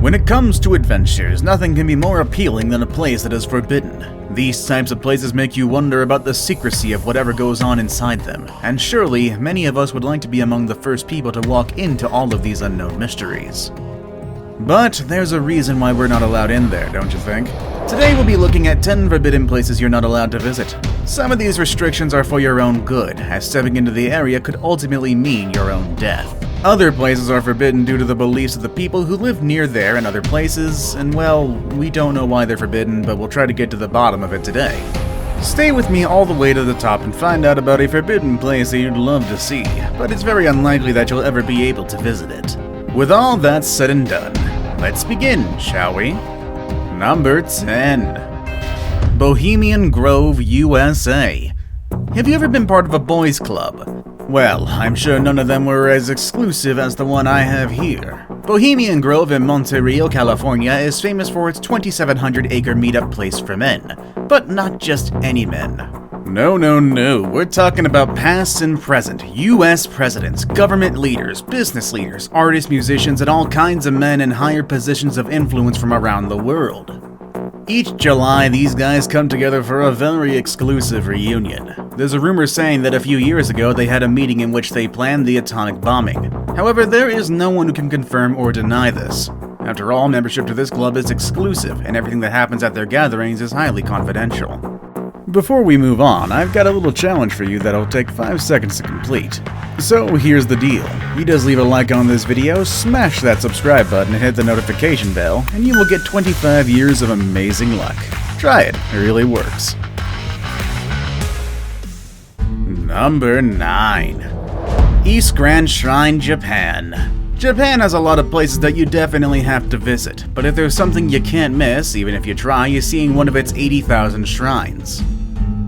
When it comes to adventures, nothing can be more appealing than a place that is forbidden. These types of places make you wonder about the secrecy of whatever goes on inside them, and surely many of us would like to be among the first people to walk into all of these unknown mysteries. But there's a reason why we're not allowed in there, don't you think? Today we'll be looking at 10 forbidden places you're not allowed to visit. Some of these restrictions are for your own good, as stepping into the area could ultimately mean your own death. Other places are forbidden due to the beliefs of the people who live near there and other places, and well, we don't know why they're forbidden, but we'll try to get to the bottom of it today. Stay with me all the way to the top and find out about a forbidden place that you'd love to see, but it's very unlikely that you'll ever be able to visit it. With all that said and done, let's begin, shall we? Number 10. Bohemian Grove, USA. Have you ever been part of a boys' club? Well, I'm sure none of them were as exclusive as the one I have here. Bohemian Grove in Monterey, California is famous for its 2,700-acre meetup place for men. But not just any men. No, we're talking about past and present U.S. presidents, government leaders, business leaders, artists, musicians, and all kinds of men in higher positions of influence from around the world. Each July, these guys come together for a very exclusive reunion. There's a rumor saying that a few years ago they had a meeting in which they planned the atomic bombing. However, there is no one who can confirm or deny this. After all, membership to this club is exclusive, and everything that happens at their gatherings is highly confidential. Before we move on, I've got a little challenge for you that'll take 5 seconds to complete. So here's the deal. You just leave a like on this video, smash that subscribe button and hit the notification bell, and you will get 25 years of amazing luck. Try it really works. Number 9. East Grand Shrine, Japan. Japan has a lot of places that you definitely have to visit, but if there's something you can't miss, even if you try, is seeing one of its 80,000 shrines.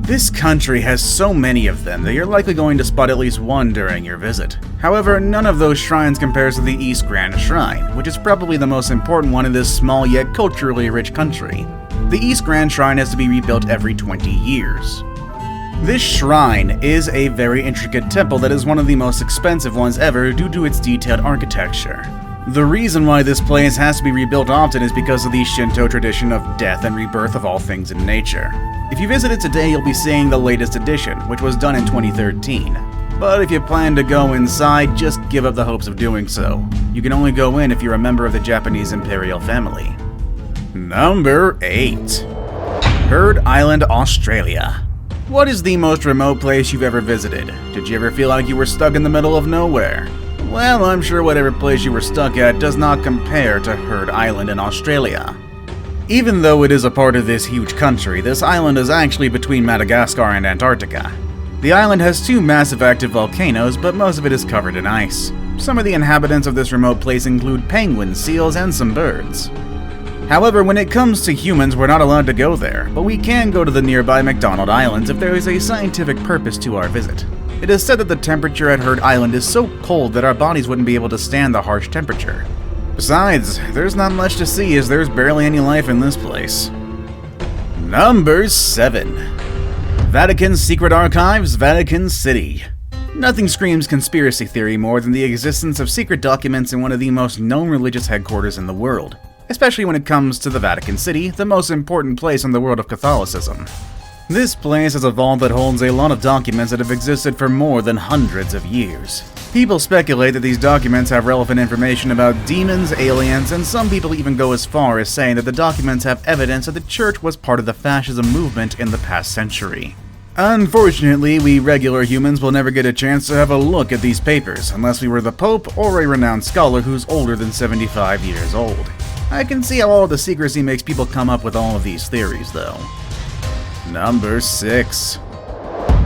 This country has so many of them that you're likely going to spot at least one during your visit. However, none of those shrines compares to the East Grand Shrine, which is probably the most important one in this small yet culturally rich country. The East Grand Shrine has to be rebuilt every 20 years. This shrine is a very intricate temple that is one of the most expensive ones ever due to its detailed architecture. The reason why this place has to be rebuilt often is because of the Shinto tradition of death and rebirth of all things in nature. If you visit it today, you'll be seeing the latest edition, which was done in 2013. But if you plan to go inside, just give up the hopes of doing so. You can only go in if you're a member of the Japanese imperial family. Number 8. Heard Island, Australia. What is the most remote place you've ever visited? Did you ever feel like you were stuck in the middle of nowhere? Well, I'm sure whatever place you were stuck at does not compare to Heard Island in Australia. Even though it is a part of this huge country, this island is actually between Madagascar and Antarctica. The island has 2 massive active volcanoes, but most of it is covered in ice. Some of the inhabitants of this remote place include penguins, seals, and some birds. However, when it comes to humans, we're not allowed to go there, but we can go to the nearby McDonald Islands if there is a scientific purpose to our visit. It is said that the temperature at Heard Island is so cold that our bodies wouldn't be able to stand the harsh temperature. Besides, there's not much to see as there's barely any life in this place. Number 7. Vatican Secret Archives, Vatican City. Nothing screams conspiracy theory more than the existence of secret documents in one of the most known religious headquarters in the world, especially when it comes to the Vatican City, the most important place in the world of Catholicism. This place is a vault that holds a lot of documents that have existed for more than hundreds of years. People speculate that these documents have relevant information about demons, aliens, and some people even go as far as saying that the documents have evidence that the church was part of the fascism movement in the past century. Unfortunately, we regular humans will never get a chance to have a look at these papers unless we were the Pope or a renowned scholar who's older than 75 years old. I can see how all the secrecy makes people come up with all of these theories, though. Number 6.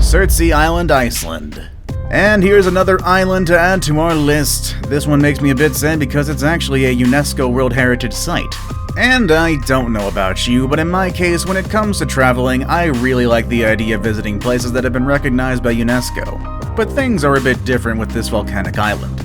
SURTSEY Island, Iceland. And here's another island to add to our list. This one makes me a bit sad because it's actually a UNESCO World Heritage Site. And I don't know about you, but in my case, when it comes to traveling, I really like the idea of visiting places that have been recognized by UNESCO. But things are a bit different with this volcanic island.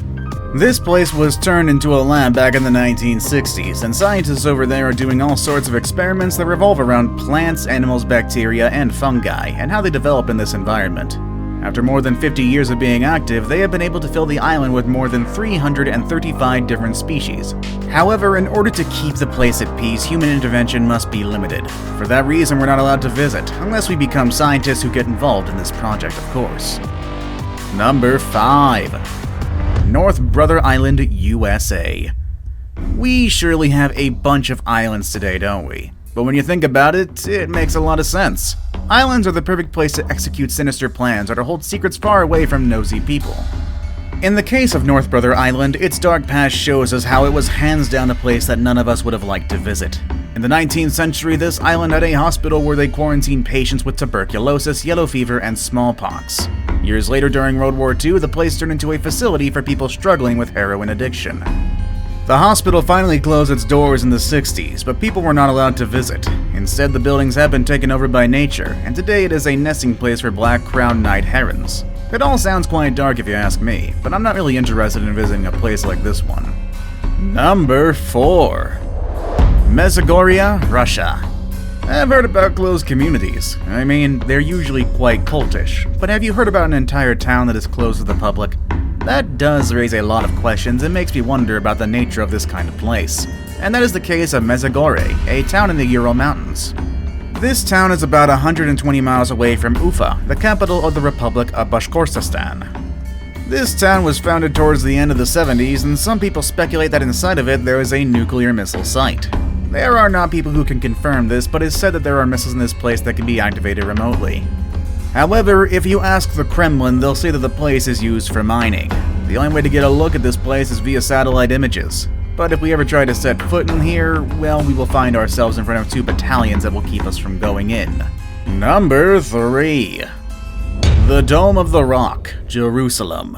This place was turned into a lab back in the 1960s, and scientists over there are doing all sorts of experiments that revolve around plants, animals, bacteria, and fungi, and how they develop in this environment. After more than 50 years of being active, they have been able to fill the island with more than 335 different species. However, in order to keep the place at peace, human intervention must be limited. For that reason, we're not allowed to visit, unless we become scientists who get involved in this project, of course. Number 5. North Brother Island, USA. We surely have a bunch of islands today, don't we? But when you think about it, it makes a lot of sense. Islands are the perfect place to execute sinister plans or to hold secrets far away from nosy people. In the case of North Brother Island, its dark past shows us how it was hands down a place that none of us would have liked to visit. In the 19th century, this island had a hospital where they quarantined patients with tuberculosis, yellow fever, and smallpox. Years later, during World War II, the place turned into a facility for people struggling with heroin addiction. The hospital finally closed its doors in the 60s, but people were not allowed to visit. Instead, the buildings have been taken over by nature, and today it is a nesting place for black-crowned night herons. It all sounds quite dark if you ask me, but I'm not really interested in visiting a place like this one. Number 4. Medjugorje, Russia. I've heard about closed communities. I mean, they're usually quite cultish, but have you heard about an entire town that is closed to the public? That does raise a lot of questions and makes me wonder about the nature of this kind of place. And that is the case of Medjugorje, a town in the Ural Mountains. This town is about 120 miles away from Ufa, the capital of the Republic of Bashkortostan. This town was founded towards the end of the 70s, and some people speculate that inside of it there is a nuclear missile site. There are not people who can confirm this, but it's said that there are missiles in this place that can be activated remotely. However, if you ask the Kremlin, they'll say that the place is used for mining. The only way to get a look at this place is via satellite images. But if we ever try to set foot in here, well, we will find ourselves in front of 2 battalions that will keep us from going in. Number 3. The Dome of the Rock, Jerusalem.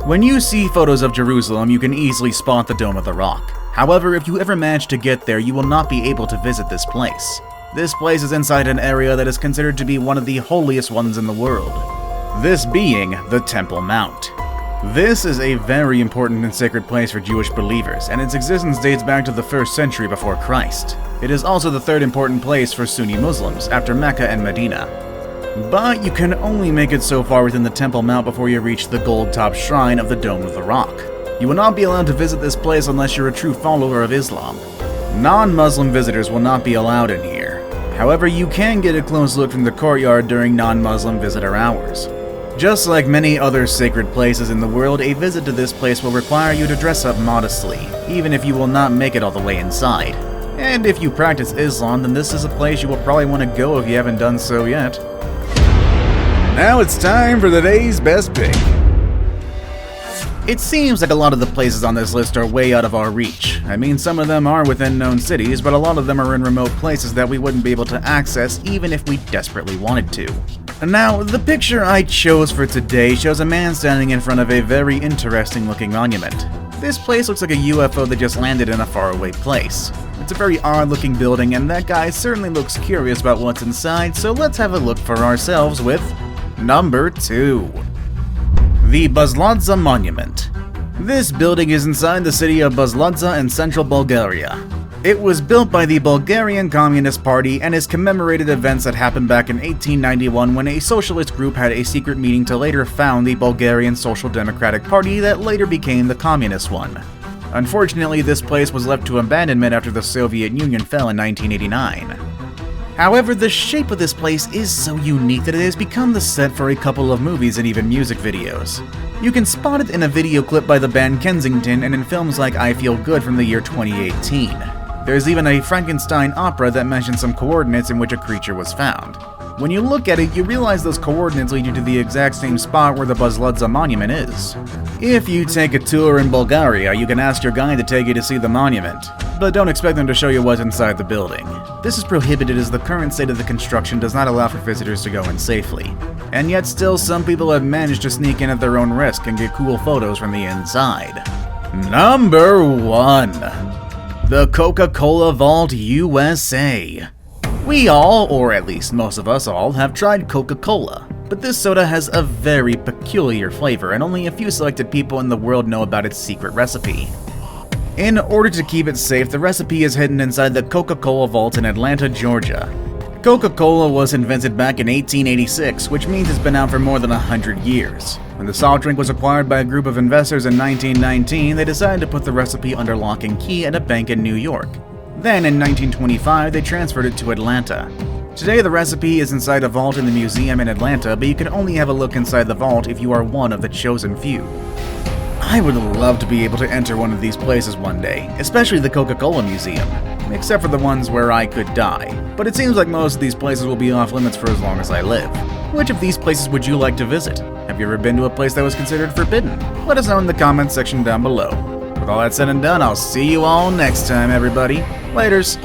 When you see photos of Jerusalem, you can easily spot the Dome of the Rock. However, if you ever manage to get there, you will not be able to visit this place. This place is inside an area that is considered to be one of the holiest ones in the world. This being the Temple Mount. This is a very important and sacred place for Jewish believers, and its existence dates back to the 1st century before Christ. It is also the 3rd important place for Sunni Muslims, after Mecca and Medina. But you can only make it so far within the Temple Mount before you reach the gold-topped shrine of the Dome of the Rock. You will not be allowed to visit this place unless you're a true follower of Islam. Non-Muslim visitors will not be allowed in here. However, you can get a close look from the courtyard during non-Muslim visitor hours. Just like many other sacred places in the world, a visit to this place will require you to dress up modestly, even if you will not make it all the way inside. And if you practice Islam, then this is a place you will probably want to go if you haven't done so yet. Now it's time for the day's best pick. It seems like a lot of the places on this list are way out of our reach. I mean, some of them are within known cities, but a lot of them are in remote places that we wouldn't be able to access even if we desperately wanted to. Now, the picture I chose for today shows a man standing in front of a very interesting looking monument. This place looks like a UFO that just landed in a faraway place. It's a very odd looking building, and that guy certainly looks curious about what's inside, so let's have a look for ourselves with number 2. The BUZLUDZHA Monument. This building is inside the city of BUZLUDZHA in central Bulgaria. It was built by the Bulgarian Communist Party and has commemorated events that happened back in 1891 when a socialist group had a secret meeting to later found the Bulgarian Social Democratic Party that later became the Communist one. Unfortunately, this place was left to abandonment after the Soviet Union fell in 1989. However, the shape of this place is so unique that it has become the set for a couple of movies and even music videos. You can spot it in a video clip by the band Kensington and in films like I Feel Good from the year 2018. There's even a Frankenstein opera that mentions some coordinates in which a creature was found. When you look at it, you realize those coordinates lead you to the exact same spot where the BUZLUDZHA monument is. If you take a tour in Bulgaria, you can ask your guide to take you to see the monument, but don't expect them to show you what's inside the building. This is prohibited as the current state of the construction does not allow for visitors to go in safely. And yet still, some people have managed to sneak in at their own risk and get cool photos from the inside. Number 1. The Coca-Cola Vault, USA. We all, or at least most of us all, have tried Coca-Cola, but this soda has a very peculiar flavor and only a few selected people in the world know about its secret recipe. In order to keep it safe, the recipe is hidden inside the Coca-Cola Vault in Atlanta, Georgia. Coca-Cola was invented back in 1886, which means it's been out for more than 100 years. When the soft drink was acquired by a group of investors in 1919, they decided to put the recipe under lock and key at a bank in New York. Then, in 1925, they transferred it to Atlanta. Today, the recipe is inside a vault in the museum in Atlanta, but you can only have a look inside the vault if you are one of the chosen few. I would love to be able to enter one of these places one day, especially the Coca-Cola Museum, except for the ones where I could die. But it seems like most of these places will be off limits for as long as I live. Which of these places would you like to visit? Have you ever been to a place that was considered forbidden? Let us know in the comments section down below. With all that said and done, I'll see you all next time, everybody. Laters.